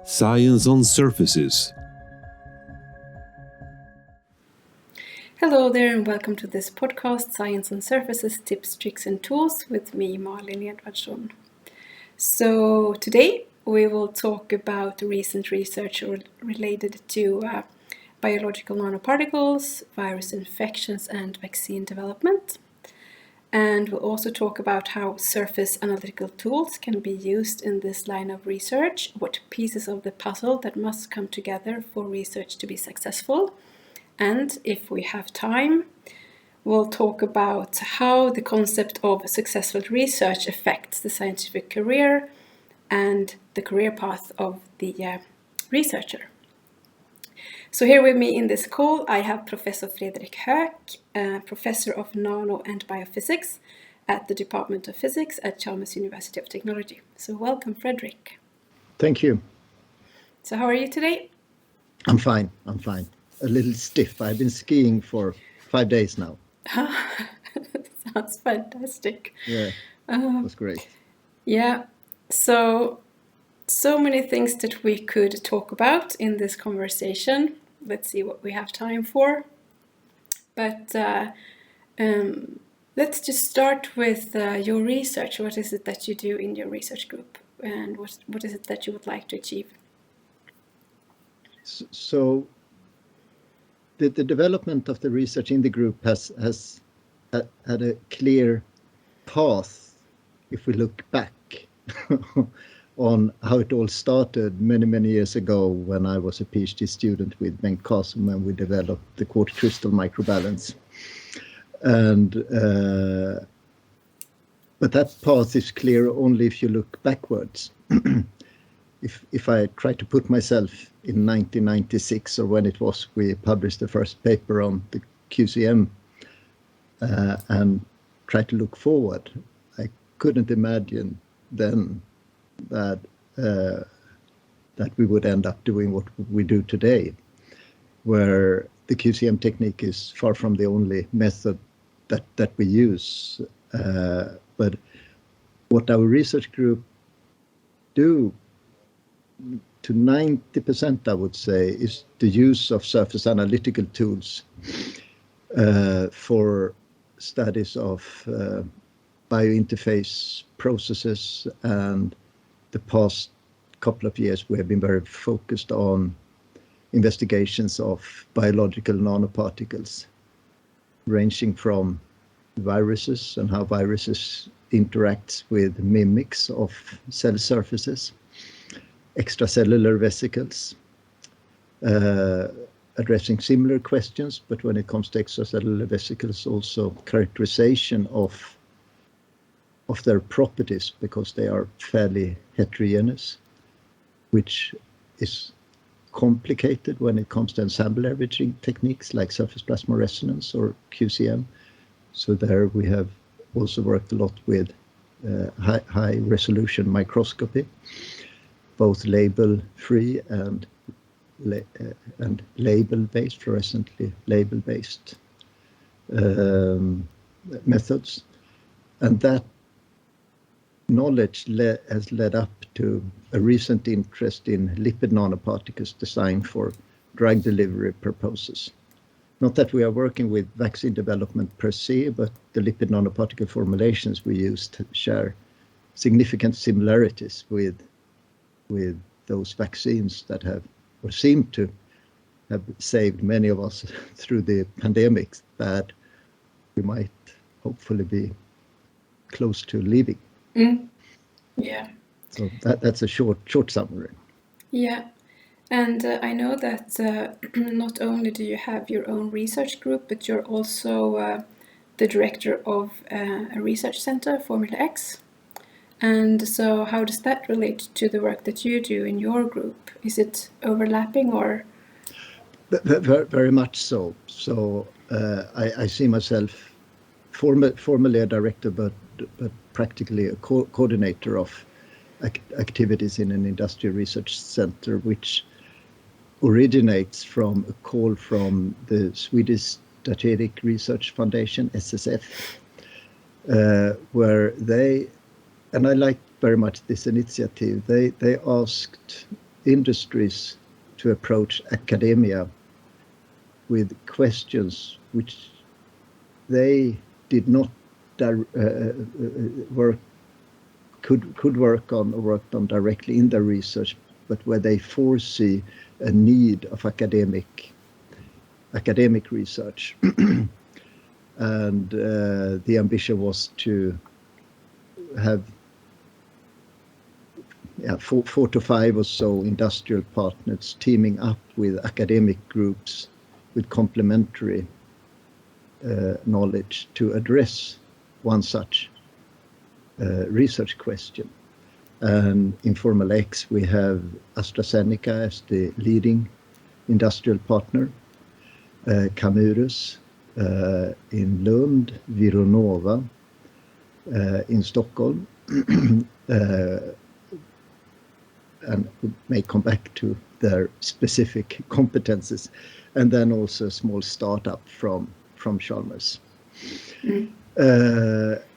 Science on Surfaces. Hello there and welcome to this podcast, Science on Surfaces, Tips, Tricks and Tools with me, Malin Edvardsson. So today we will talk about recent research related to biological nanoparticles, virus infections and vaccine development. And we'll also talk about how surface analytical tools can be used in this line of research, what pieces of the puzzle that must come together for research to be successful. And if we have time, we'll talk about how the concept of successful research affects the scientific career and the career path of the researcher. So here with me in this call, I have Professor Fredrik Höök, Professor of Nano and Biophysics at the Department of Physics at Chalmers University of Technology. So welcome, Fredrik. Thank you. So how are you today? I'm fine. A little stiff. I've been skiing for 5 days now. Sounds fantastic. Yeah, it was great. Yeah, so many things that we could talk about in this conversation. Let's see what we have time for. But let's just start with your research. What is it that you do in your research group, and what is it that you would like to achieve? So the development of the research in the group has had a clear path if we look back on how it all started many years ago when I was a PhD student with Bengt Karlsson when we developed the quartz crystal microbalance. And but that path is clear only if you look backwards. If I try to put myself in 1996 or when it was we published the first paper on the QCM and try to look forward, I couldn't imagine then that we would end up doing what we do today, where the QCM technique is far from the only method that we use. But what our research group do to 90%, I would say, is the use of surface analytical tools for studies of biointerface processes. And the past couple of years we have been very focused on investigations of biological nanoparticles, ranging from viruses and how viruses interact with mimics of cell surfaces, extracellular vesicles, addressing similar questions, but when it comes to extracellular vesicles, also characterization of their properties, because they are fairly heterogeneous, which is complicated when it comes to ensemble averaging techniques like surface plasma resonance or QCM. So there we have also worked a lot with high resolution microscopy, both label-free and label-based, fluorescently label-based methods. And that knowledge has led up to a recent interest in lipid nanoparticles designed for drug delivery purposes. Not that we are working with vaccine development per se, but the lipid nanoparticle formulations we use share significant similarities with those vaccines that have or seem to have saved many of us through the pandemic that we might hopefully be close to leaving. Yeah. So that's a short summary. Yeah. And I know that not only do you have your own research group, but you're also the director of a research center, Formula X. And so how does that relate to the work that you do in your group? Is it overlapping or? Very much so. So I see myself formally a director, but practically a coordinator of activities in an industrial research center, which originates from a call from the Swedish Strategic Research Foundation, SSF, where they, and I like very much this initiative, they asked industries to approach academia with questions which they did not could work on or worked on directly in their research, but where they foresee a need of academic research. And the ambition was to have 4 to 5 or so industrial partners teaming up with academic groups with complementary knowledge to address one such research question. And in Formula X, we have AstraZeneca as the leading industrial partner, Camurus in Lund, Vironova in Stockholm, and we may come back to their specific competences, and then also a small startup from Chalmers.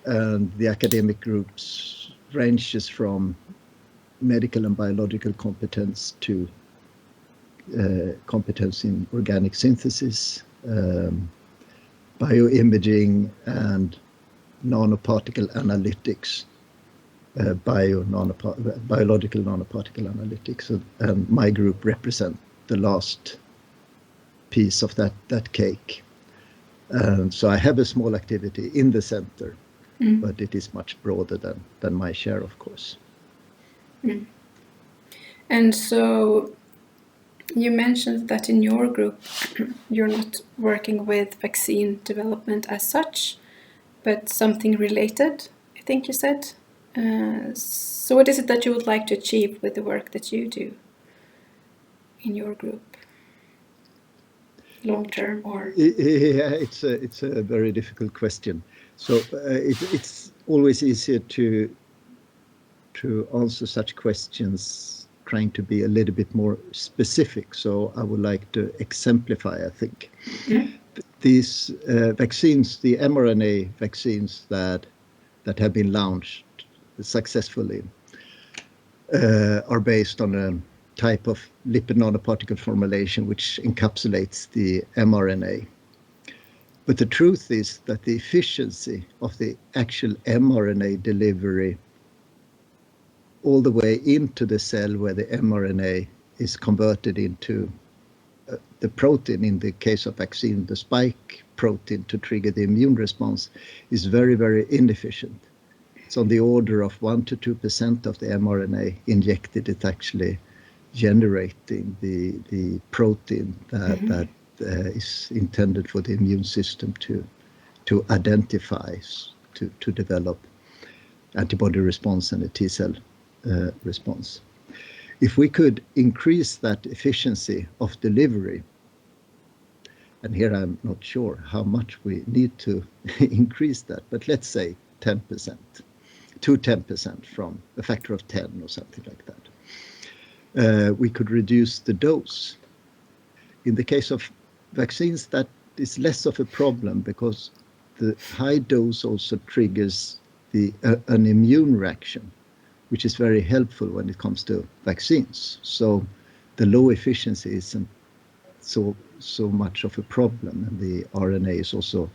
And the academic groups ranges from medical and biological competence to competence in organic synthesis, bioimaging, and nanoparticle analytics, biological nanoparticle analytics. And my group represent the last piece of that cake. So I have a small activity in the center, but it is much broader than my share, of course. And so you mentioned that in your group you're not working with vaccine development as such, but something related, I think you said. So what is it that you would like to achieve with the work that you do in your group? Long term, or yeah, it's a very difficult question. So it's always easier to answer such questions trying to be a little bit more specific. So I would like to exemplify, I think. These vaccines, the mRNA vaccines that have been launched successfully, are based on a type of lipid nanoparticle formulation which encapsulates the mRNA. But the truth is that the efficiency of the actual mRNA delivery all the way into the cell where the mRNA is converted into the protein, in the case of vaccine, the spike protein to trigger the immune response, is very, very inefficient. It's on the order of 1 to 2% of the mRNA injected. It's actually generating the protein that is intended for the immune system to identify, to develop antibody response and a T cell response. If we could increase that efficiency of delivery, and here I'm not sure how much we need to increase that, but let's say 10%, to 10% from a factor of 10 or something like that. We could reduce the dose. In the case of vaccines, that is less of a problem because the high dose also triggers an immune reaction, which is very helpful when it comes to vaccines. So the low efficiency isn't so much of a problem, and the RNA is also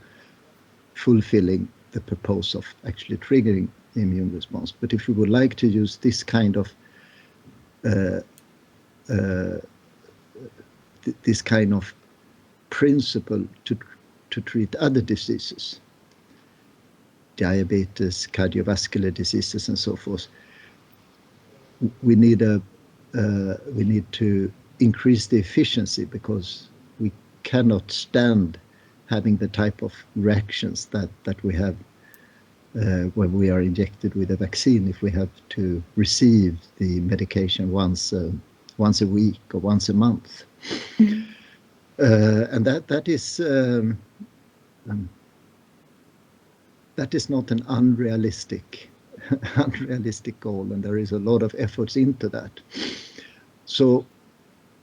fulfilling the purpose of actually triggering the immune response. But if we would like to use this kind of principle to treat other diseases, diabetes, cardiovascular diseases, and so forth, we need to increase the efficiency, because we cannot stand having the type of reactions that we have when we are injected with a vaccine, if we have to receive the medication once a week or once a month. And that is not an unrealistic goal, and there is a lot of efforts into that. So,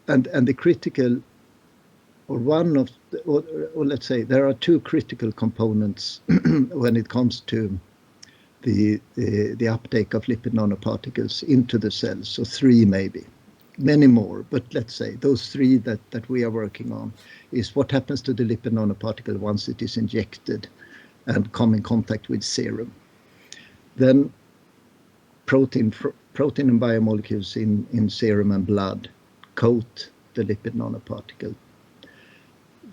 and the critical, or one of, or let's say there are two critical components when it comes to the uptake of lipid nanoparticles into the cells, so three maybe. many more, but let's say those three that we are working on is what happens to the lipid nanoparticle once it is injected and come in contact with serum. Then protein and biomolecules in serum and blood coat the lipid nanoparticle.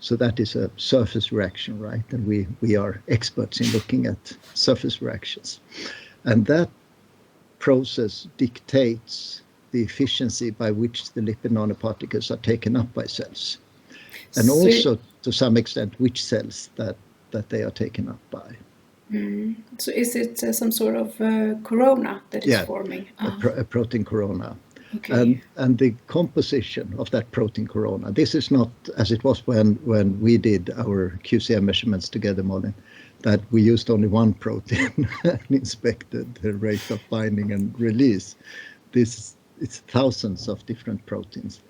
So that is a surface reaction, right? And we are experts in looking at surface reactions. And that process dictates the efficiency by which the lipid nanoparticles are taken up by cells. And also, to some extent, which cells that they are taken up by. So is it some sort of corona that is forming? A protein corona. Okay. And the composition of that protein corona, this is not as it was when we did our QCM measurements together, Malin, that we used only one protein and inspected the rate of binding and release. It's thousands of different proteins.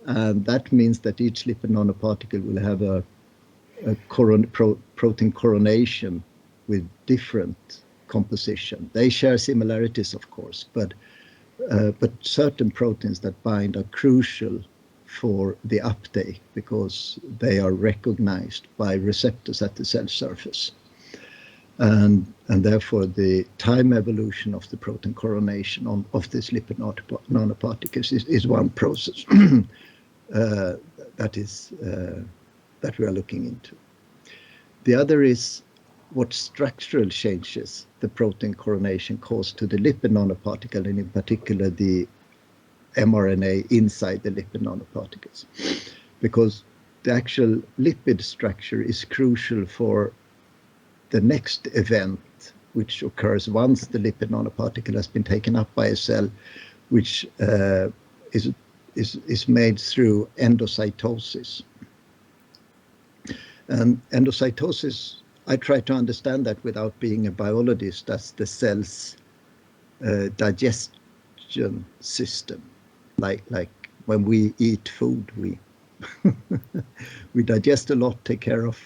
And that means that each lipid nanoparticle will have a protein coronation with different composition. They share similarities, of course, but certain proteins that bind are crucial for the uptake because they are recognized by receptors at the cell surface. And therefore the time evolution of the protein coronation of this lipid nanoparticles is one process that we are looking into. The other is what structural changes the protein coronation cause to the lipid nanoparticle, and in particular the mRNA inside the lipid nanoparticles. Because the actual lipid structure is crucial for the next event, which occurs once the lipid nanoparticle has been taken up by a cell, which is made through endocytosis. And endocytosis, I try to understand that without being a biologist, as the cell's digestion system. Like when we eat food, we we digest a lot, take care of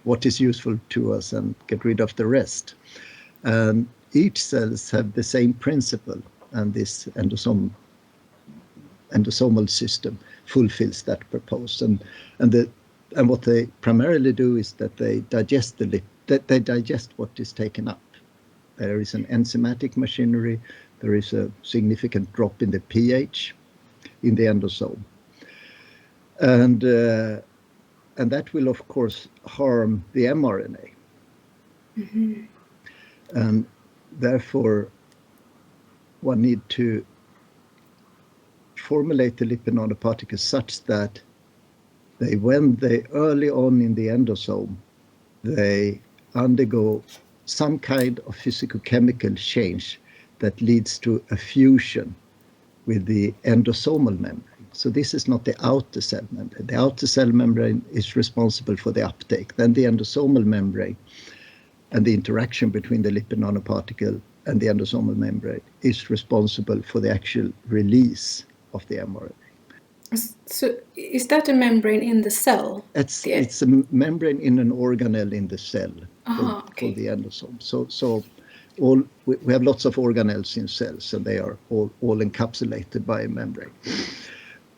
what is useful to us, and get rid of the rest. And each cells have the same principle, and this endosomal system fulfills that purpose. And what they primarily do is that they digest they digest what is taken up. There is an enzymatic machinery. There is a significant drop in the pH in the endosome. And that will, of course, harm the mRNA. Mm-hmm. And therefore, one need to formulate the lipid nanoparticles such that when they early on in the endosome, they undergo some kind of physicochemical change that leads to a fusion with the endosomal membrane. So this is not the outer cell membrane. The outer cell membrane is responsible for the uptake. Then the endosomal membrane and the interaction between the lipid nanoparticle and the endosomal membrane is responsible for the actual release of the mRNA. So is that a membrane in the cell? It's a membrane in an organelle in the cell called the endosome. So we have lots of organelles in cells, and they are all encapsulated by a membrane.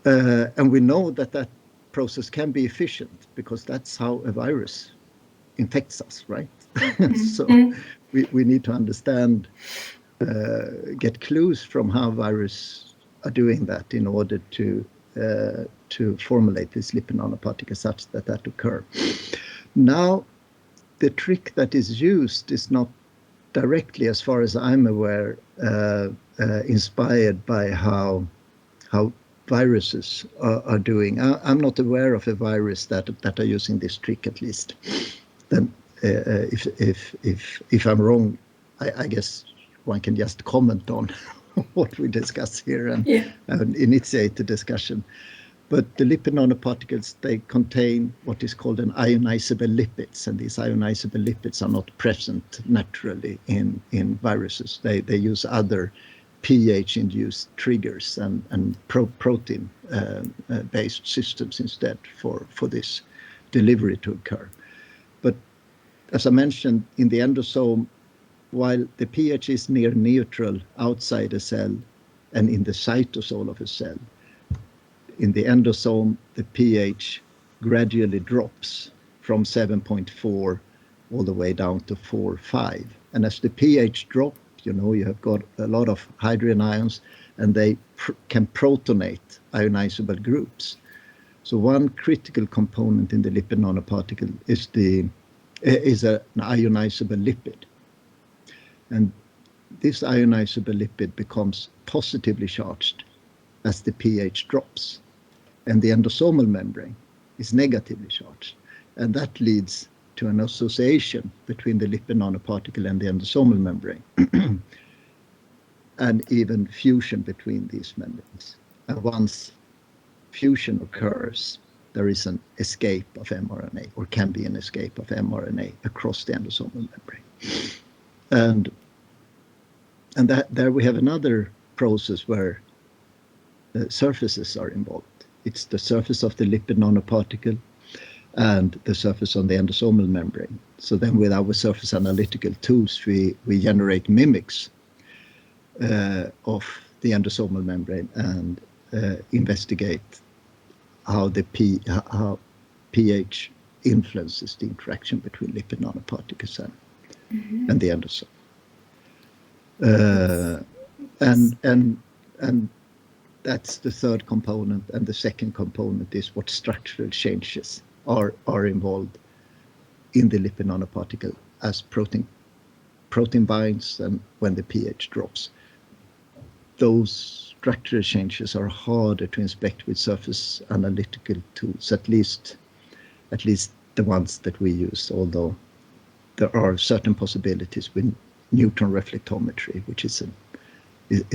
And we know that process can be efficient because that's how a virus infects us, right? So we need to understand, get clues from how viruses are doing that in order to formulate this lipid nanoparticle such that occur. Now, the trick that is used is not directly, as far as I'm aware, inspired by how viruses are doing. I'm not aware of a virus that are using this trick, at least. Then, if I'm wrong, I guess one can just comment on what we discuss here and initiate the discussion. But the lipid nanoparticles, they contain what is called an ionizable lipids, and these ionizable lipids are not present naturally in viruses. They use other pH-induced triggers and protein-based systems instead for this delivery to occur. But as I mentioned, in the endosome, while the pH is near neutral outside a cell, and in the cytosol of a cell. In the endosome, the pH gradually drops from 7.4 all the way down to 4.5. And as the pH drops, you have got a lot of hydrogen ions, and they can protonate ionizable groups. So one critical component in the lipid nanoparticle is an ionizable lipid. And this ionizable lipid becomes positively charged as the pH drops, and the endosomal membrane is negatively charged. And that leads to an association between the lipid nanoparticle and the endosomal membrane, and even fusion between these membranes. And once fusion occurs, there is an escape of mRNA, or can be an escape of mRNA across the endosomal membrane. And there we have another process where surfaces are involved. It's the surface of the lipid nanoparticle and the surface on the endosomal membrane. So then with our surface analytical tools, we generate mimics of the endosomal membrane and investigate how pH influences the interaction between lipid nanoparticles and the endosome. And that's the third component, and the second component is what structural changes are involved in the lipid nanoparticle as protein binds and when the pH drops. Those structural changes are harder to inspect with surface analytical tools, at least the ones that we use, although there are certain possibilities with neutron reflectometry, which is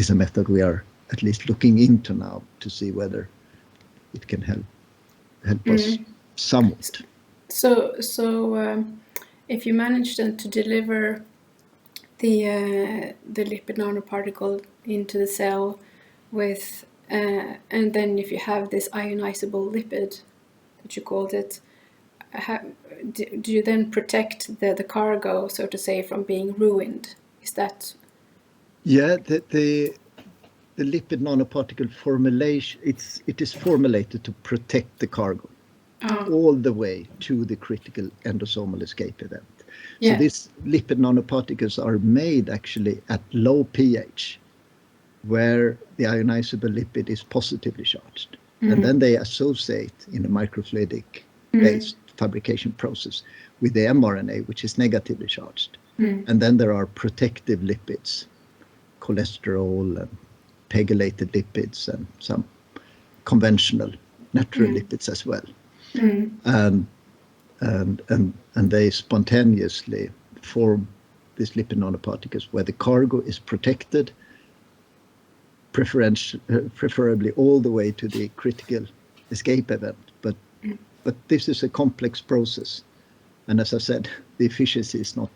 a method we are at least looking into now to see whether it can help us somewhat. So if you manage then to deliver the lipid nanoparticle into the cell with, and then if you have this ionizable lipid, that you called it, do you then protect the cargo, so to say, from being ruined? Is that? Yeah, the lipid nanoparticle formulation, it is formulated to protect the cargo all the way to the critical endosomal escape event. Yeah. So these lipid nanoparticles are made actually at low pH, where the ionizable lipid is positively charged. And then they associate in a microfluidic-based fabrication process with the mRNA, which is negatively charged. And then there are protective lipids, cholesterol and pegylated lipids, and some conventional natural lipids as well. And they spontaneously form these lipid nanoparticles where the cargo is protected, preferably all the way to the critical escape event. But this is a complex process, and as I said, the efficiency is not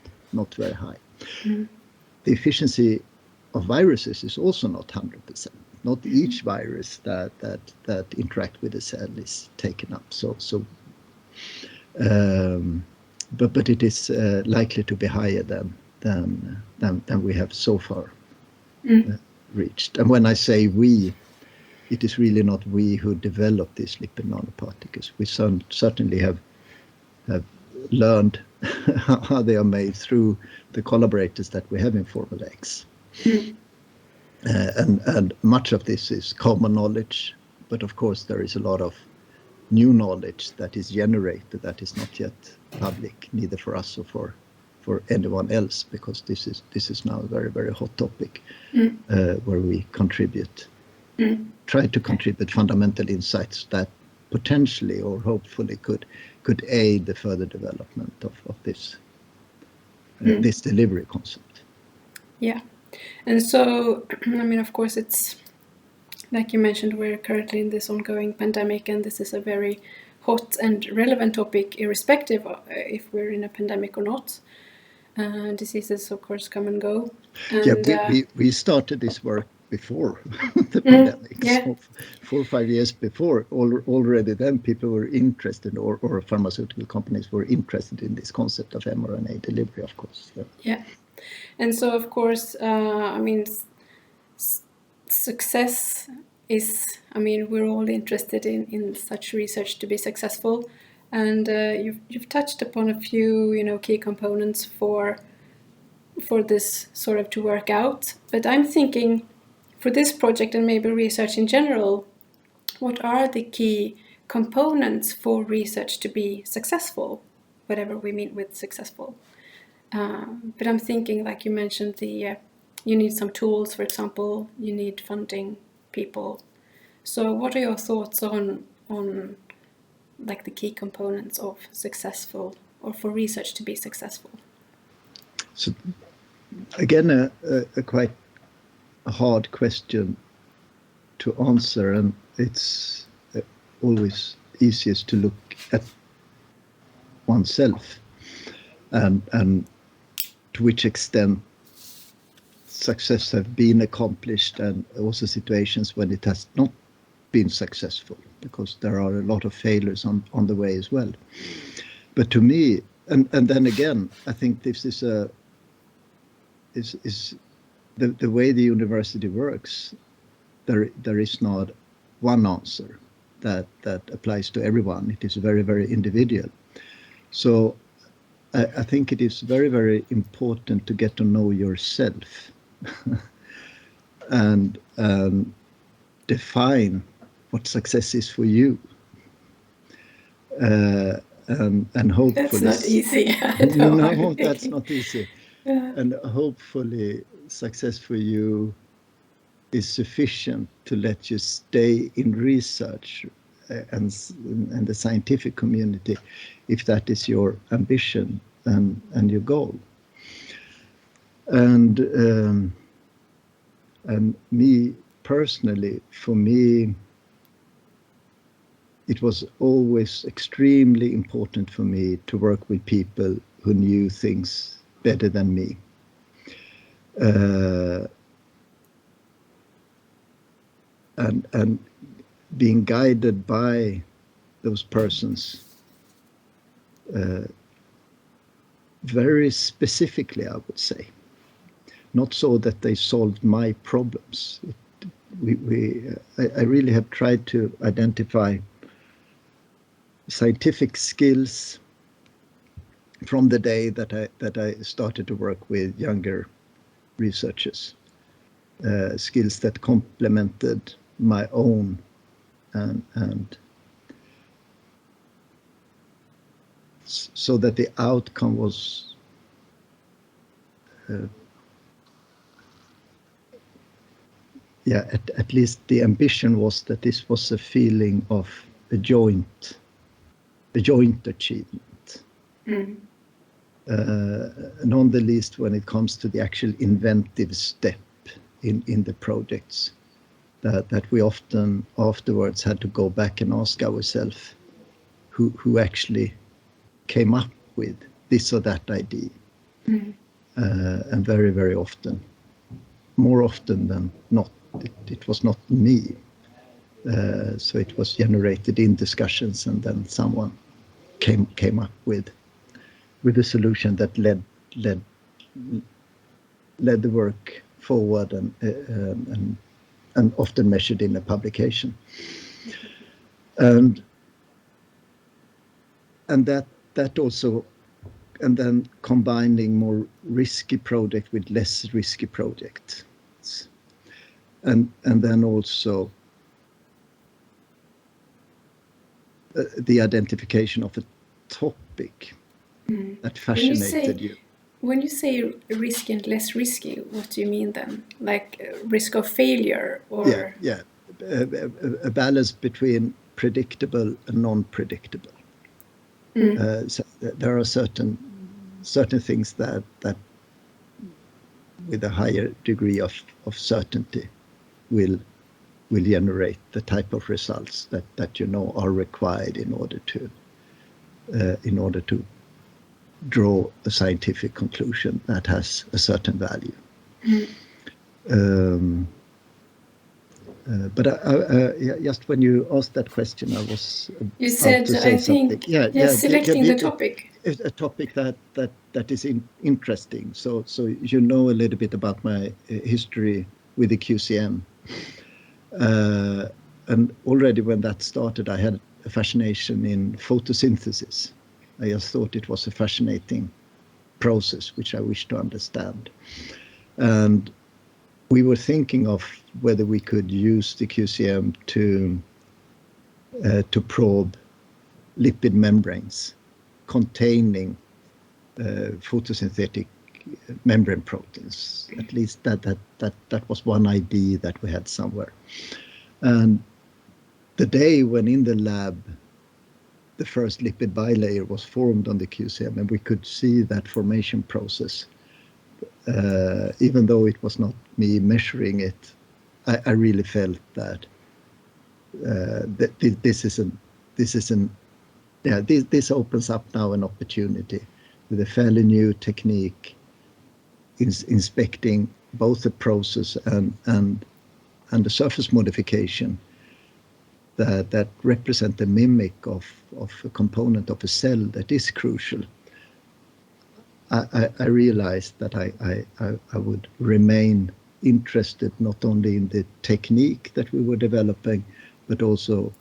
very high. The efficiency of viruses is also not 100%. Not each virus that interact with the cell is taken up. But it is likely to be higher than we have so far reached. And when I say we, it is really not we who developed these lipid nanoparticles. We certainly have learned how they are made through the collaborators that we have in Formula X. And much of this is common knowledge, but of course there is a lot of new knowledge that is generated that is not yet public, neither for us or for anyone else, because this is now a very, very hot topic where we try to contribute fundamental insights that potentially or hopefully could aid the further development of this this delivery concept. Yeah. And so, I mean, of course, it's like you mentioned, we're currently in this ongoing pandemic, and this is a very hot and relevant topic, irrespective of if we're in a pandemic or not. Diseases, of course, come and go. And, we started this work before the pandemic. So 4 or 5 years before, already then people were interested, or pharmaceutical companies were interested in this concept of mRNA delivery, of course. Yeah. And so, of course, I mean, success is, I mean, we're all interested in such research to be successful, and you've touched upon a few, key components for this sort of to work out. But I'm thinking, for this project and maybe research in general, what are the key components for research to be successful, whatever we mean with successful? But I'm thinking, like you mentioned, you need some tools, for example, you need funding, people. So what are your thoughts on like the key components of successful, or for research to be successful? So again, a quite hard question to answer, and it's always easiest to look at oneself and to which extent success have been accomplished, and also situations when it has not been successful, because there are a lot of failures on the way as well. But to me, and then again, I think this is the way the university works. There is not one answer that applies to everyone. It is very, very individual. So I think it is very, very important to get to know yourself and define what success is for you. And hopefully... That's not easy. No, that's not easy. Yeah. And hopefully success for you is sufficient to let you stay in research and the scientific community, if that is your ambition and your goal. And me personally, for me, it was always extremely important for me to work with people who knew things better than me. And being guided by those persons very specifically, I would say. Not so that they solved my problems. I really have tried to identify scientific skills from the day that I started to work with younger researchers, skills that complemented my own, and so that the outcome was at least the ambition was that this was a feeling of a joint achievement. Mm. Not the least when it comes to the actual inventive step in the projects, that we often afterwards had to go back and ask ourselves who actually came up with this or that idea. Mm. And very, very often, more often than not, it was not me. So it was generated in discussions, and then someone came up with a solution that led the work forward, and often measured in a publication. And that also, and then combining more risky project with less risky projects, and then also the identification of a topic that fascinated you. When you say risky and less risky, what do you mean then? Like risk of failure, or? Yeah. A balance between predictable and non-predictable. So there are certain things that with a higher degree of certainty will generate the type of results that are required in order to draw a scientific conclusion that has a certain value. But just when you asked that question, I was you said to say I something. Selecting the topic. A topic that is interesting. So you know a little bit about my history with the QCM And already when that started, I had a fascination in photosynthesis. I just thought it was a fascinating process which I wished to understand. And we were thinking of whether we could use the QCM to probe lipid membranes containing photosynthetic membrane proteins. At least that was one idea that we had somewhere. And the day when in the lab the first lipid bilayer was formed on the QCM, and we could see that formation process, even though it was not me measuring it, I really felt that this opens up now an opportunity with a fairly new technique inspecting both the process and the surface modification that represent the mimic of a component of a cell that is crucial. I realized that I would remain interested not only in the technique that we were developing, but also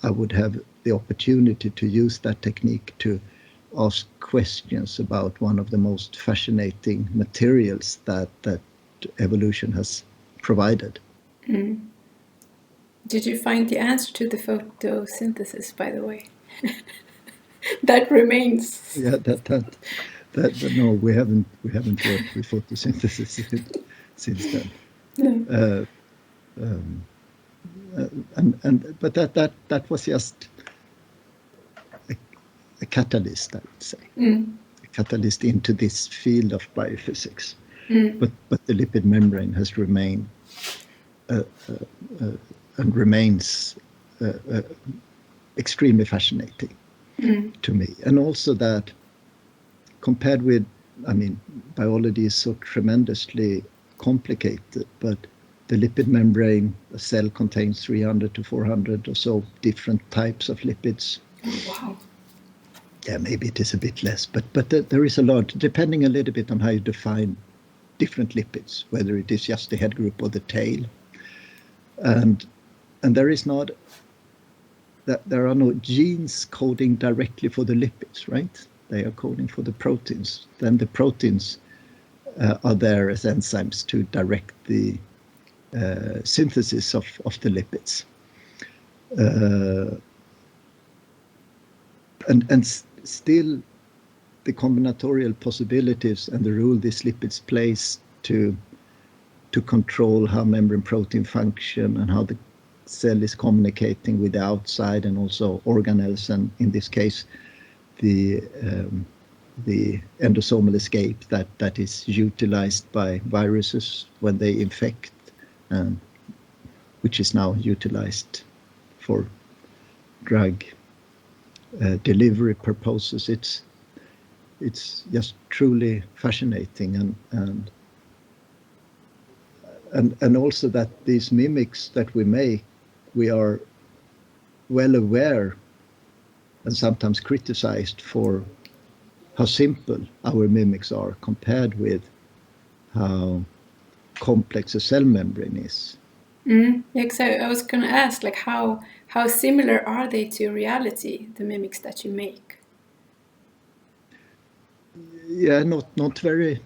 I would have the opportunity to use that technique to ask questions about one of the most fascinating materials that evolution has provided. Mm. Did you find the answer to the photosynthesis, by the way? That remains. Yeah, no, we haven't worked with photosynthesis since then. No. But that was just a catalyst, I would say, a catalyst into this field of biophysics. But the lipid membrane has remained and remains extremely fascinating to me. And also that compared with, biology is so tremendously complicated, but the lipid membrane, a cell contains 300 to 400 or so different types of lipids. Oh, wow. Yeah, maybe it is a bit less, but there is a lot, depending a little bit on how you define different lipids, whether it is just the head group or the tail. And there is not, there are no genes coding directly for the lipids, right? They are coding for the proteins. Then the proteins are there as enzymes to direct the synthesis of the lipids. And still the combinatorial possibilities and the role these lipids plays to control how membrane protein function and how the cell is communicating with the outside and also organelles, and in this case the endosomal escape that is utilized by viruses when they infect, which is now utilized for drug delivery purposes. It's just truly fascinating, and also that these mimics that we make, we are well aware and sometimes criticized for how simple our mimics are compared with how complex a cell membrane is. Exactly. I was going to ask, like, how similar are they to reality, the mimics that you make? Yeah, not very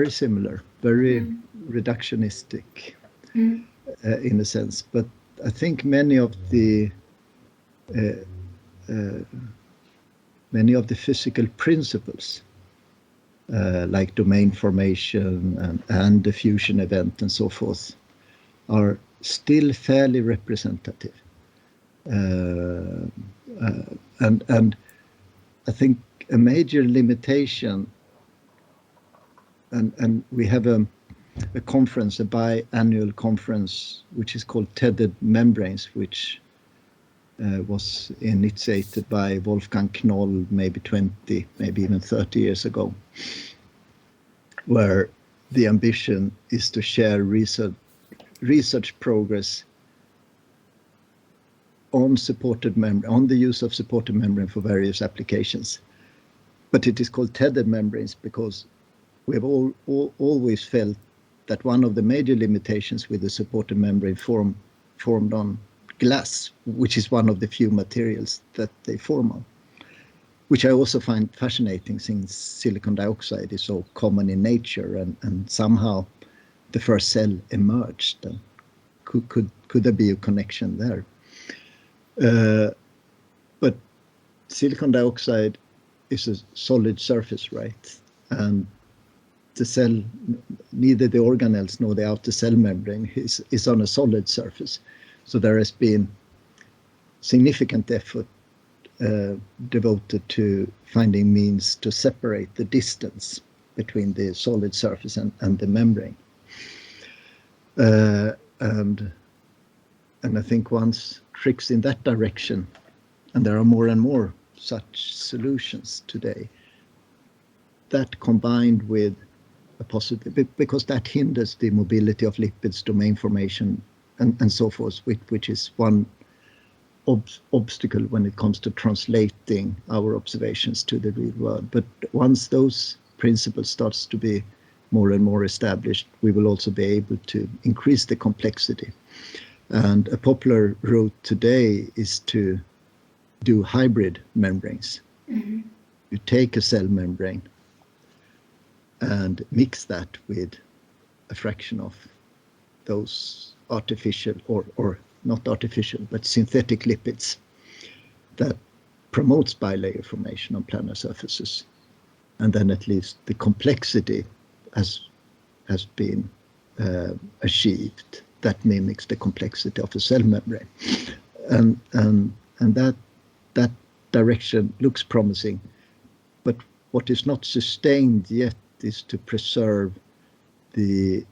similar. Very reductionistic in a sense. But I think many of the physical principles, like domain formation and diffusion event and so forth, are still fairly representative. And I think a major limitation, and we have a conference, a biannual conference, which is called Tethered Membranes, which was initiated by Wolfgang Knoll maybe 20, maybe even 30 years ago, where the ambition is to share research progress on supported membrane, on the use of supported membrane for various applications. But it is called tethered membranes because we have always felt that one of the major limitations with the supported membrane formed on glass, which is one of the few materials that they form on, which I also find fascinating since silicon dioxide is so common in nature, and somehow the first cell emerged. And could there be a connection there? But silicon dioxide is a solid surface, right? And the cell, neither the organelles nor the outer cell membrane is on a solid surface. So there has been significant effort devoted to finding means to separate the distance between the solid surface and the membrane. And I think once tricks in that direction, and there are more and more such solutions today, that combined with a positive, because that hinders the mobility of lipids, domain formation, and so forth, which is one obstacle when it comes to translating our observations to the real world. But once those principles starts to be more and more established, we will also be able to increase the complexity. And a popular route today is to do hybrid membranes. Mm-hmm. You take a cell membrane and mix that with a fraction of those artificial or not artificial, but synthetic lipids that promotes bilayer formation on planar surfaces. And then at least the complexity has been achieved that mimics the complexity of a cell membrane. And that direction looks promising. But what is not sustained yet is to preserve the,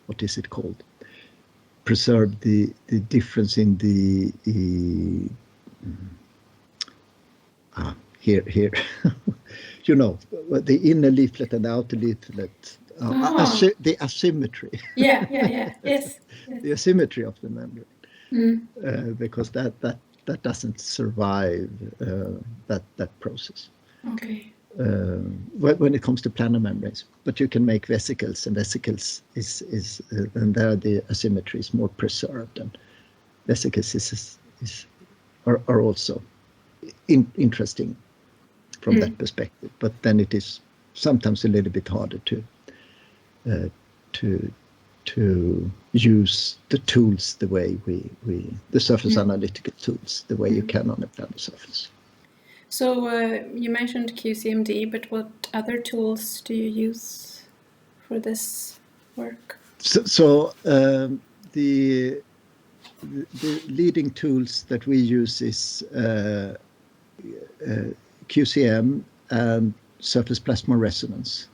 what is it called? Preserve the difference in the here you know, the inner leaflet and the outer leaflet, the asymmetry. Yes. The asymmetry of the membrane, because that doesn't survive that process. Okay. When it comes to planar membranes, but you can make vesicles, and vesicles is and there the asymmetry is more preserved, and vesicles are also interesting from that perspective. But then it is sometimes a little bit harder to use the tools the way the surface analytical tools the way you can on a planar surface. So you mentioned QCMD, but what other tools do you use for this work? So the leading tools that we use is QCM and surface plasmon resonance.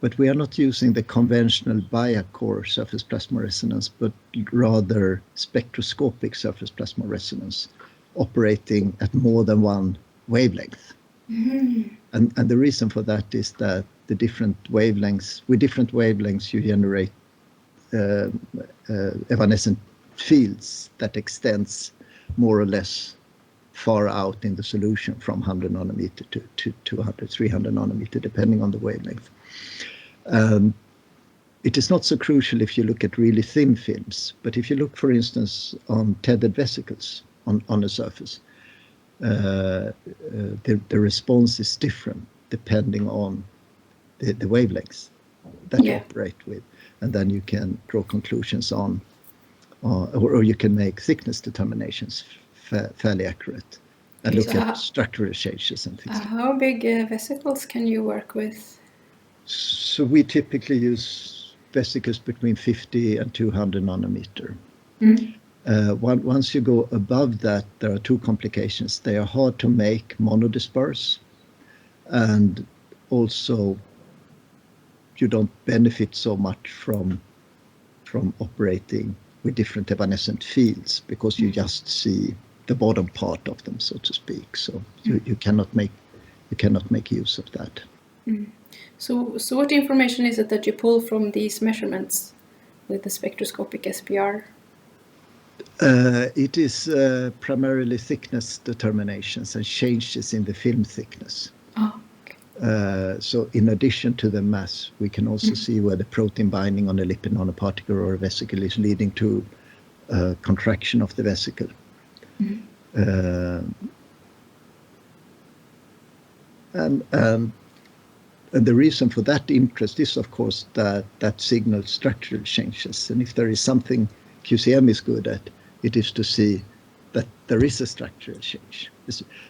But we are not using the conventional Biacore surface plasmon resonance, but rather spectroscopic surface plasmon resonance, operating at more than one wavelength. Mm-hmm. And the reason for that is that with different wavelengths you generate evanescent fields that extends more or less far out in the solution from 100 nanometer to 200, 300 nanometer, depending on the wavelength. It is not so crucial if you look at really thin films, but if you look, for instance, on tethered vesicles on a surface, the response is different depending on the wavelengths that you operate with. And then you can draw conclusions on, or you can make thickness determinations fairly accurate and look at structural changes and things. How big vesicles can you work with? So we typically use vesicles between 50 and 200 nanometer. Once you go above that, there are two complications. They are hard to make monodisperse, and also you don't benefit so much from operating with different evanescent fields, because you just see the bottom part of them, so to speak. So you cannot make use of that. So what information is it that you pull from these measurements with the spectroscopic SPR? It is primarily thickness determinations and changes in the film thickness. Oh, okay. So in addition to the mass, we can also see where the protein binding on a lipid nanoparticle or a vesicle is leading to contraction of the vesicle. And the reason for that interest is, of course, that signals structural changes. And if there is something QCM is good at, it is to see that there is a structural change.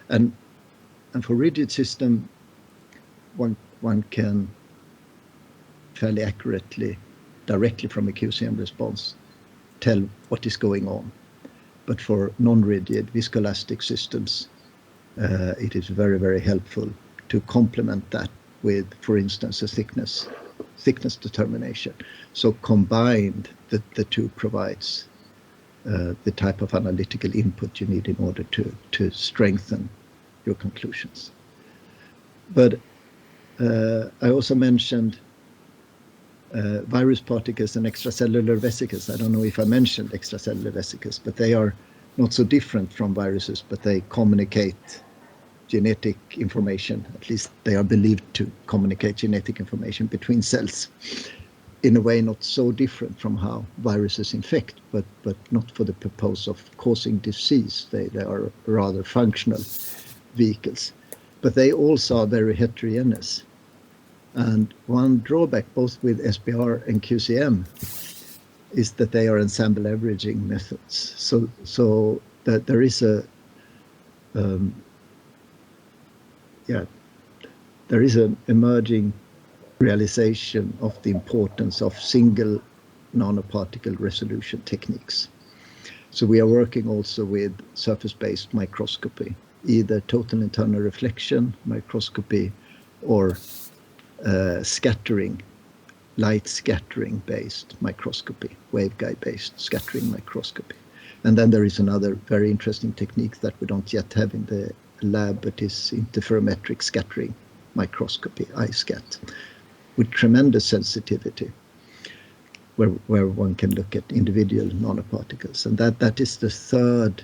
And for rigid system, one can fairly accurately, directly from a QCM response, tell what is going on. But for non-rigid viscoelastic systems, it is very, very helpful to complement that with, for instance, a thickness determination. So combined, the two provides the type of analytical input you need in order to strengthen your conclusions. But I also mentioned virus particles and extracellular vesicles. I don't know if I mentioned extracellular vesicles, but they are not so different from viruses, but they communicate genetic information. At least they are believed to communicate genetic information between cells in a way not so different from how viruses infect, but not for the purpose of causing disease. They are rather functional vehicles. But they also are very heterogeneous. And one drawback both with SBR and QCM is that they are ensemble averaging methods. So that there is there is an emerging realization of the importance of single nanoparticle resolution techniques. So we are working also with surface-based microscopy, either total internal reflection microscopy or light scattering based microscopy, waveguide based scattering microscopy. And then there is another very interesting technique that we don't yet have in the lab, but is interferometric scattering microscopy, iSCAT, with tremendous sensitivity, where one can look at individual nanoparticles. And that is the third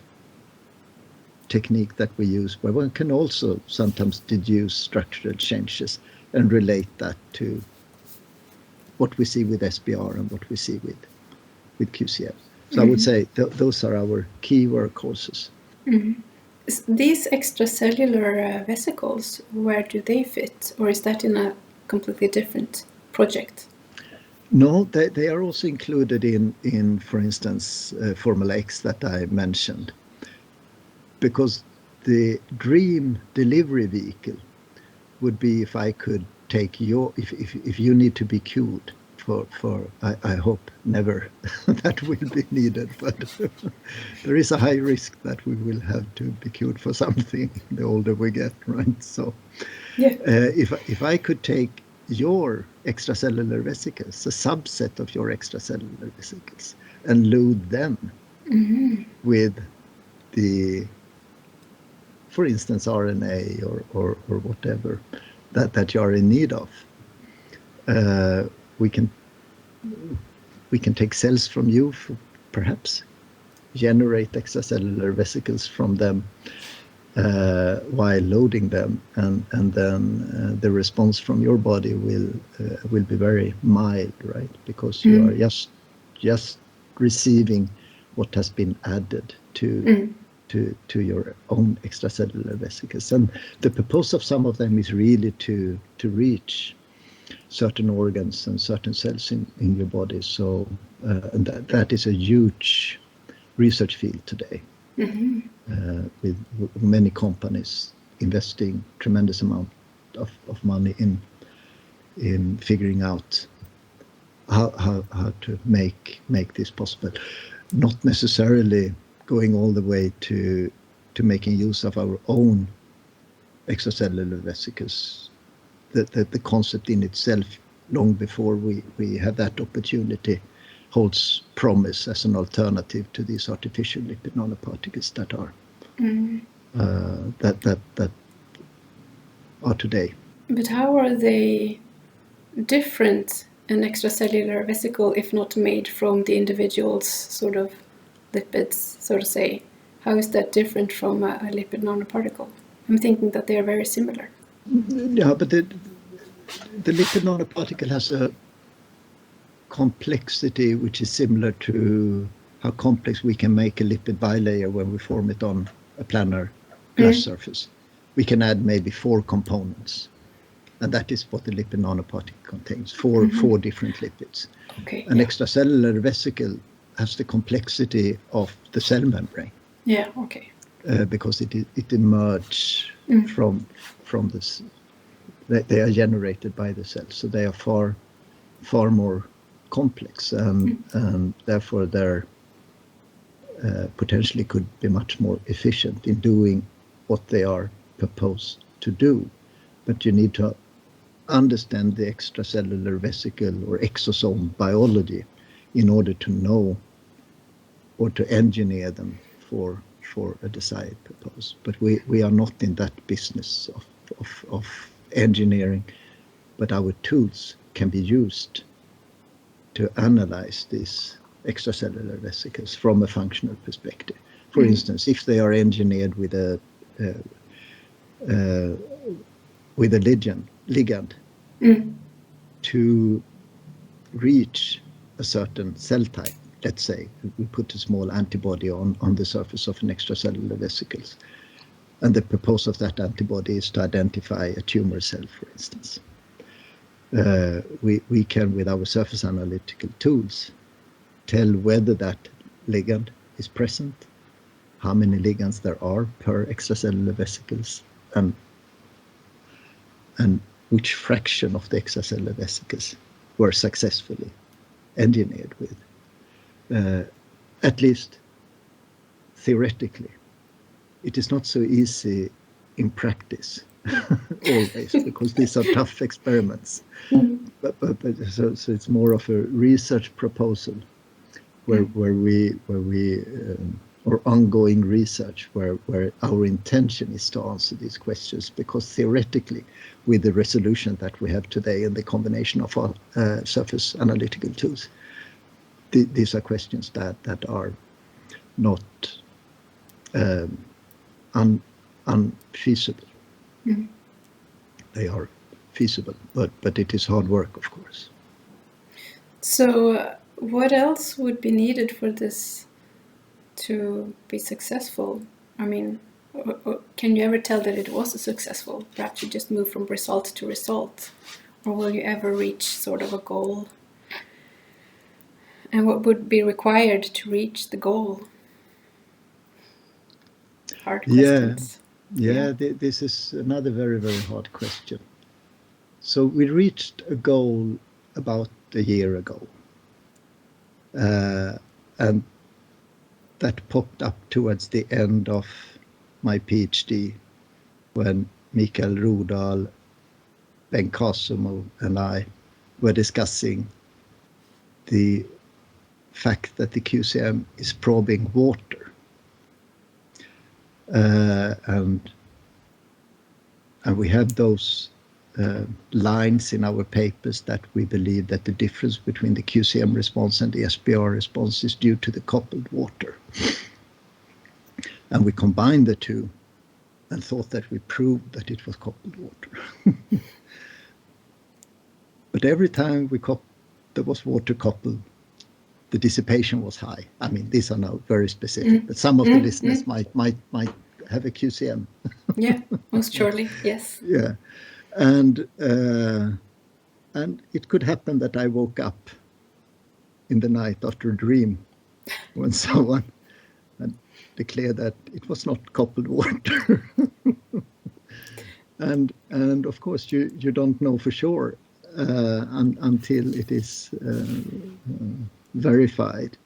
technique that we use, where one can also sometimes deduce structural changes and relate that to what we see with SBR and what we see with QCM. So I would say those are our key workhorses. These extracellular vesicles, where do they fit? Or is that in a completely different project? No, they are also included in for instance, Formula X that I mentioned. Because the dream delivery vehicle would be if I could take if you need to be cured for I hope never that will be needed, but there is a high risk that we will have to be cured for something the older we get, right? So if I could take your extracellular vesicles, a subset of your extracellular vesicles, and load them with the, for instance, RNA or whatever that you are in need of, we can take cells from you, perhaps generate extracellular vesicles from them while loading them, and then the response from your body will be very mild, right? Because you are just receiving what has been added to your own extracellular vesicles. And the purpose of some of them is really to reach certain organs and certain cells in your body. So and that is a huge research field today, with many companies investing tremendous amount of money in figuring out how to make this possible. Not necessarily going all the way to making use of our own extracellular vesicles. The concept in itself, long before we have that opportunity, holds promise as an alternative to these artificial lipid nanoparticles that are that are today. But how are they different, an extracellular vesicle, if not made from the individual's sort of lipids, so to say? How is that different from a lipid nanoparticle? I'm thinking that they are very similar. Yeah, but the lipid nanoparticle has a complexity which is similar to how complex we can make a lipid bilayer when we form it on a planar glass surface. We can add maybe 4 components, and that is what the lipid nanoparticle contains, four different lipids. Okay. An extracellular vesicle has the complexity of the cell membrane. Yeah. Okay. Because it emerges from this. They are generated by the cell, so they are far more complex, and therefore they're potentially could be much more efficient in doing what they are proposed to do. But you need to understand the extracellular vesicle or exosome biology in order to know or to engineer them for a desired purpose. But we are not in that business of engineering, but our tools can be used to analyze these extracellular vesicles from a functional perspective. For instance, if they are engineered with a ligand to reach a certain cell type, let's say we put a small antibody on the surface of an extracellular vesicles, and the purpose of that antibody is to identify a tumor cell, for instance. We can, with our surface analytical tools, tell whether that ligand is present, how many ligands there are per extracellular vesicles, and which fraction of the extracellular vesicles were successfully engineered with. At least theoretically. It is not so easy in practice always, because these are tough experiments. But so it's more of a research proposal where we or ongoing research where our intention is to answer these questions, because theoretically, with the resolution that we have today and the combination of our surface analytical tools, these are questions that are not unfeasible. They are feasible, but it is hard work, of course. So what else would be needed for this to be successful? I mean, can you ever tell that it was successful? Perhaps you just move from result to result, or will you ever reach sort of a goal? And what would be required to reach the goal? Hard questions. Yeah. This is another very, very hard question. So we reached a goal about a year ago, and that popped up towards the end of my PhD when Mikael Rodal, Ben Cosimo, and I were discussing the fact that the QCM is probing water. And we have those lines in our papers that we believe that the difference between the QCM response and the SPR response is due to the coupled water. And we combined the two and thought that we proved that it was coupled water. But every time there was water coupled, the dissipation was high. I mean, these are now very specific, but some of the listeners might have a QCM. Yeah, most surely, yes. Yeah, and it could happen that I woke up in the night after a dream when someone had declared that it was not coupled water. and of course you don't know for sure until it is verified.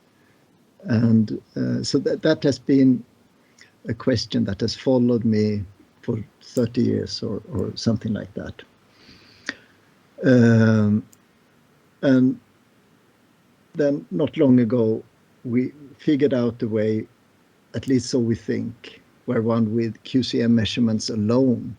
And so that has been a question that has followed me for 30 years or something like that. And then not long ago, we figured out a way, at least so we think, where one with QCM measurements alone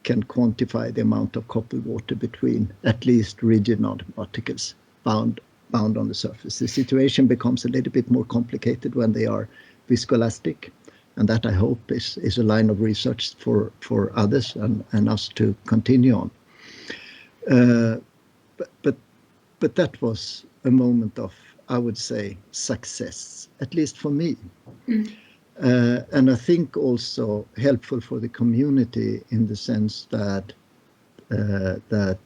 can quantify the amount of coupled water between at least rigid nanoparticles bound on the surface. The situation becomes a little bit more complicated when they are viscoelastic, And that I hope is a line of research for others and us to continue on. But that was a moment of, I would say, success, at least for me. And I think also helpful for the community in the sense that that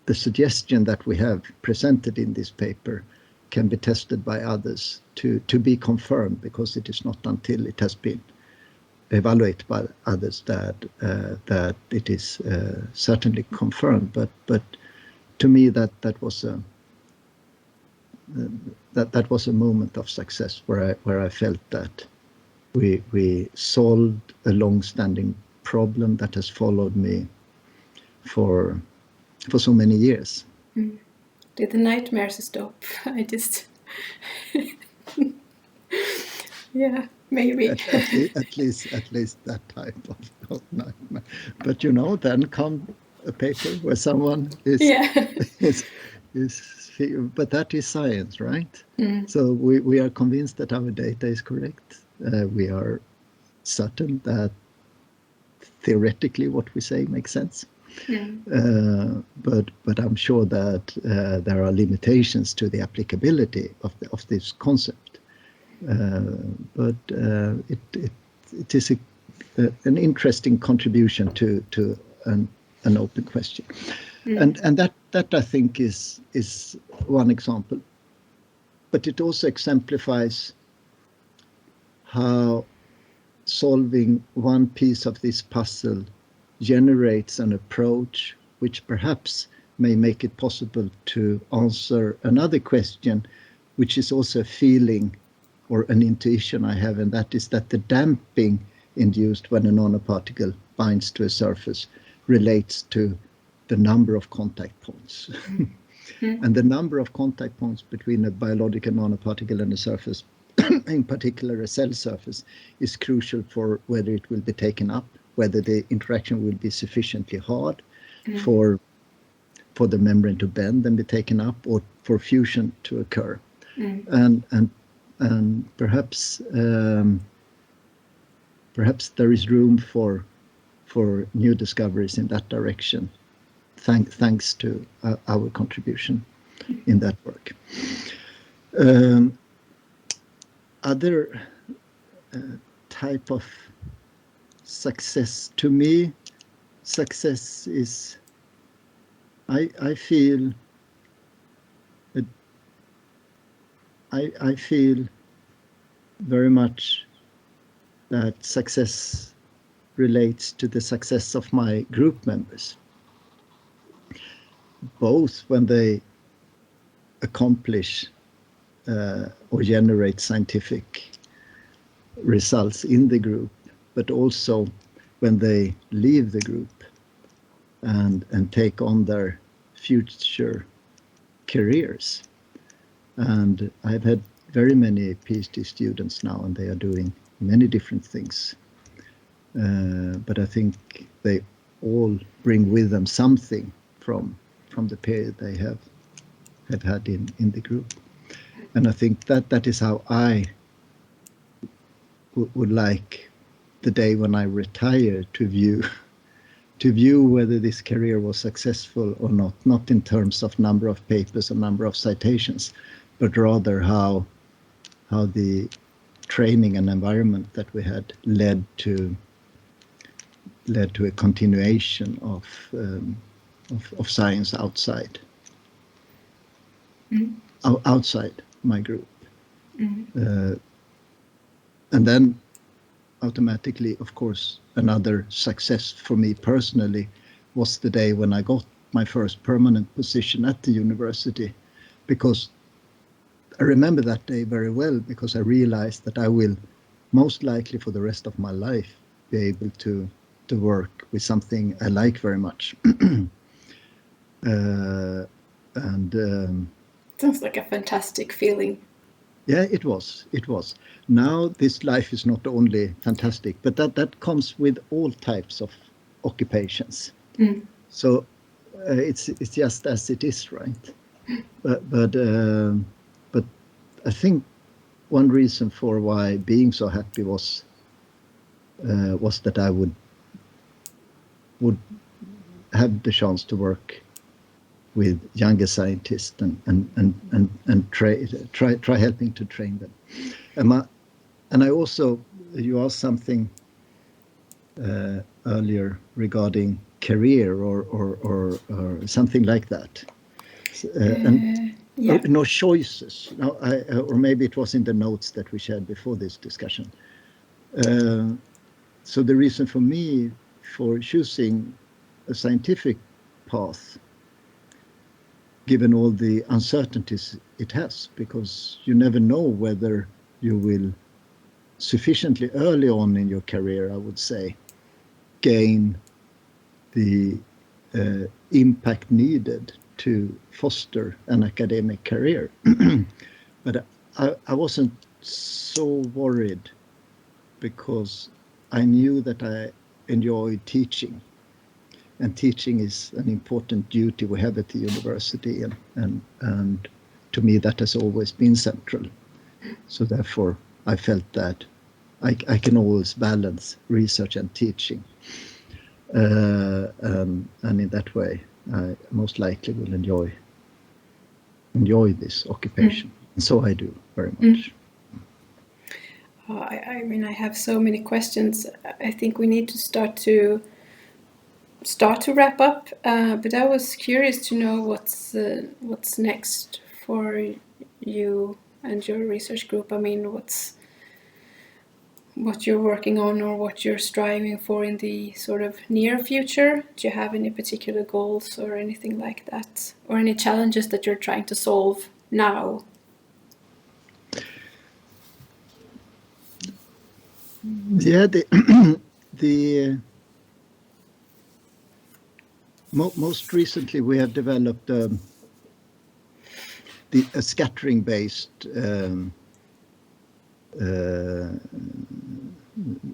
the suggestion that we have presented in this paper can be tested by others to be confirmed, because it is not until it has been evaluated by others that it is certainly confirmed. But to me that was a moment of success where I felt that we solved a long-standing problem that has followed me for so many years. Did the nightmares stop? I just yeah, maybe. At least that type of nightmare. But then come a paper where someone is but that is science, right? So we are convinced that our data is correct. We are certain that theoretically what we say makes sense. But I'm sure that there are limitations to the applicability of this concept. But it is an interesting contribution to an open question, and that I think is one example. But it also exemplifies how solving one piece of this puzzle generates an approach which perhaps may make it possible to answer another question, which is also a feeling or an intuition I have, and that is that the damping induced when a nanoparticle binds to a surface relates to the number of contact points. And the number of contact points between a biological nanoparticle and a surface, in particular a cell surface, is crucial for whether it will be taken up, whether the interaction will be sufficiently hard for the membrane to bend and be taken up, or for fusion to occur. And perhaps there is room for new discoveries in that direction, thanks to our contribution in that work. Other type of success, to me, success is, I feel very much that success relates to the success of my group members, both when they accomplish or generate scientific results in the group, but also when they leave the group and take on their future careers. And I've had very many PhD students now, and they are doing many different things. But I think they all bring with them something from the period they have had in the group. And I think that is how I would like the day when I retire to view whether this career was successful or not in terms of number of papers or number of citations, but rather how the training and environment that we had led to a continuation of science outside my group. And then automatically, of course, another success for me personally was the day when I got my first permanent position at the university, because I remember that day very well, because I realized that I will most likely for the rest of my life be able to work with something I like very much. Sounds like a fantastic feeling. Yeah, it was. Now this life is not only fantastic, but that comes with all types of occupations. So it's just as it is, right? But I think one reason for why being so happy was was that I would have the chance to work with younger scientists and try helping to train them. And I also, you asked something earlier regarding career or something like that. Yeah. No choices. No, or maybe it was in the notes that we shared before this discussion. So the reason for me for choosing a scientific path, given all the uncertainties it has, because you never know whether you will sufficiently early on in your career, I would say, gain the impact needed to foster an academic career. But I wasn't so worried because I knew that I enjoyed teaching. And teaching is an important duty we have at the university, and to me that has always been central. So therefore I felt that I can always balance research and teaching. And in that way I most likely will enjoy this occupation. And so I do very much. I mean, I have so many questions. I think we need to start to wrap up. But I was curious to know what's next for you and your research group. I mean, what you're working on or what you're striving for in the sort of near future. Do you have any particular goals or anything like that, or any challenges that you're trying to solve now? Yeah, most recently we have developed a scattering-based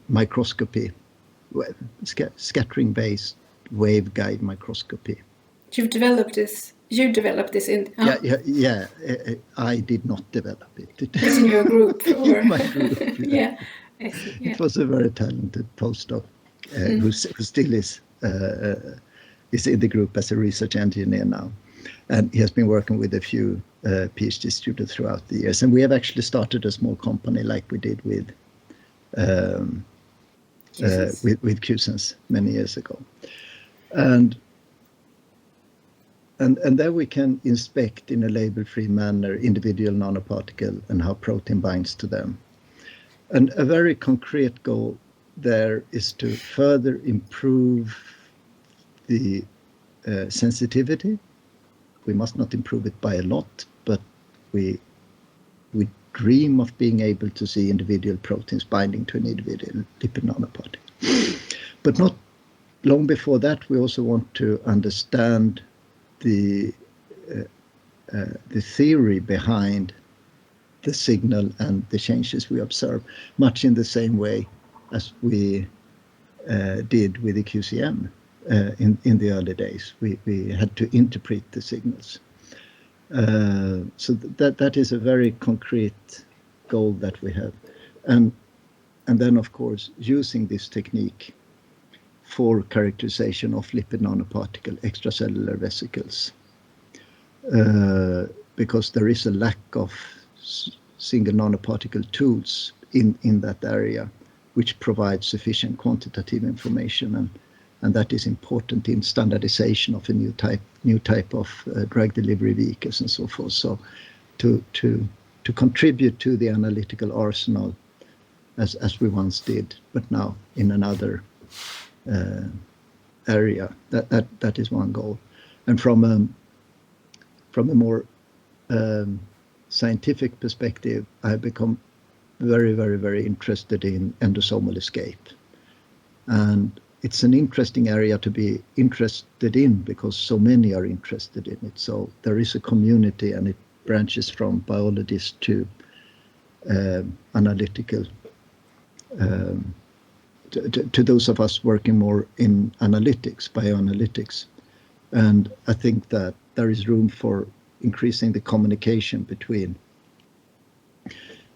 microscopy, scattering-based waveguide microscopy. You've developed this. You developed this in. Yeah. I did not develop it. It's in your group, or my group. Yeah. I see, yeah. It was a very talented postdoc who still is in the group as a research engineer now, and he has been working with a few PhD students throughout the years. And we have actually started a small company like we did with QSense many years ago, and there we can inspect in a label-free manner individual nanoparticle and how protein binds to them. And a very concrete goal there is to further improve the sensitivity. We must not improve it by a lot, but we dream of being able to see individual proteins binding to an individual lipid nanoparticle. But not long before that, we also want to understand the theory behind the signal and the changes we observe, much in the same way as we did with the QCM in the early days. We had to interpret the signals. So that is a very concrete goal that we have. And then, of course, using this technique for characterization of lipid nanoparticle, extracellular vesicles, because there is a lack of single nanoparticle tools in that area, which provide sufficient quantitative information, and that is important in standardization of a new type of drug delivery vehicles and so forth. So to contribute to the analytical arsenal as we once did, but now in another area, that is one goal. And from a more scientific perspective, I have become very, very, very interested in endosomal escape. And it's an interesting area to be interested in because so many are interested in it. So there is a community, and it branches from biologists to analytical, to those of us working more in analytics, bioanalytics. And I think that there is room for increasing the communication between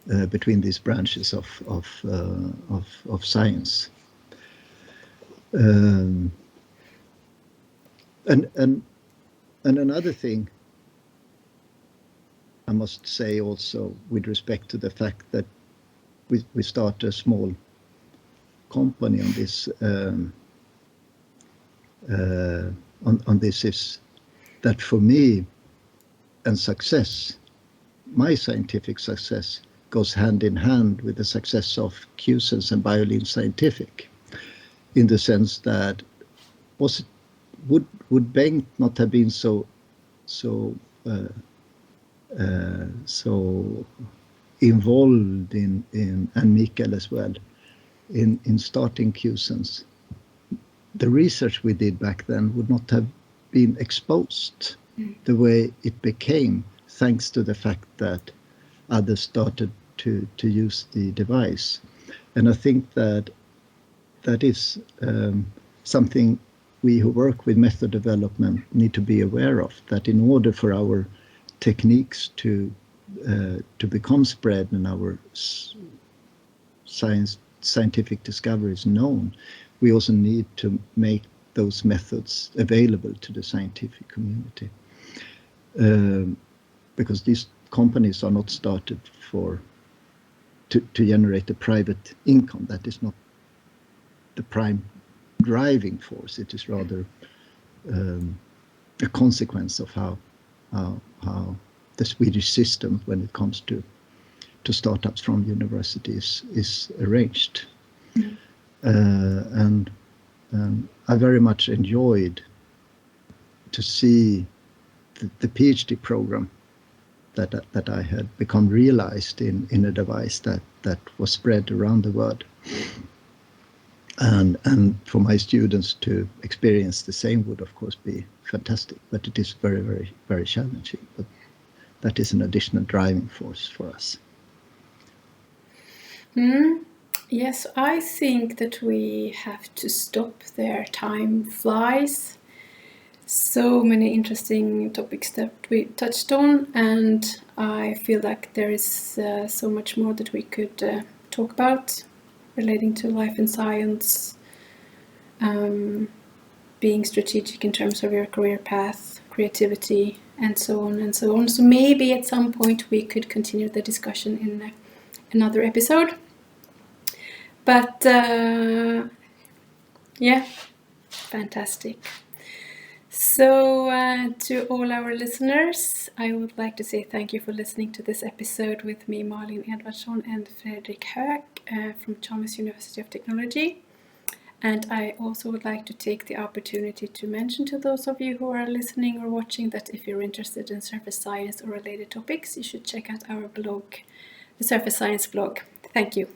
these branches of science. And another thing I must say also with respect to the fact that we start a small company on this on this is that for me and success, my scientific success goes hand in hand with the success of QSense and BioLean Scientific, in the sense that would Bengt not have been so involved in and Mikael as well in starting QSense, the research we did back then would not have been exposed the way it became, thanks to the fact that others started to use the device. And I think that is something we who work with method development need to be aware of, that in order for our techniques to become spread and our scientific discoveries known, we also need to make those methods available to the scientific community. Because these companies are not started to generate a private income. That is not the prime driving force. It is rather a consequence of how the Swedish system, when it comes to startups from universities, is arranged. And I very much enjoyed to see the PhD program that I had become realized in a device that was spread around the world. And for my students to experience the same would of course be fantastic, but it is very, very, very challenging. But that is an additional driving force for us. Yes, I think that we have to stop there. Time flies. So many interesting topics that we touched on, and I feel like there is so much more that we could talk about relating to life and science, being strategic in terms of your career path, creativity, and so on and so on. So maybe at some point we could continue the discussion in another episode. But yeah, fantastic. So to all our listeners, I would like to say thank you for listening to this episode with me, Malin Edvardsson, and Fredrik Höök from Chalmers University of Technology. And I also would like to take the opportunity to mention to those of you who are listening or watching that if you're interested in surface science or related topics, you should check out our blog, the Surface Science blog. Thank you.